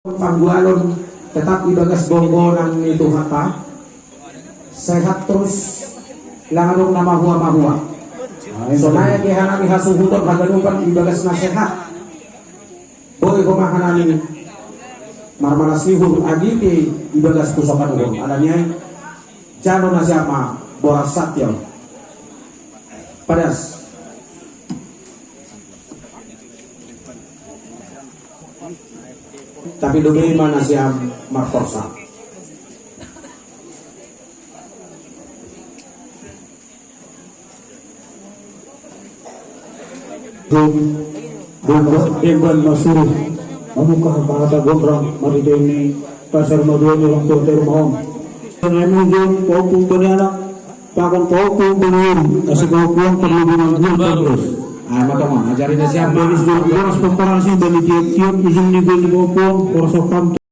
Panggualon tetap ibagas bongo ng itu hata sehat terus langadong na mahua so naya kihana ihasuhudot haganupan ibagas na sehat boy kumahananin marmanas lihur agiti ibagas kusokan ko alanya jano na siapa boras satyo padas tapi dumi mana siya markorsa Iban masuruh membuka bahasa gondrong marito ini pasar maduan orang porter mohon memang jom popung beranak pakon popung benar kasih popung perlindungan terus matomon ajarin na siya dari seluruh komparasi dari tiap-tiap izin di popung korsokan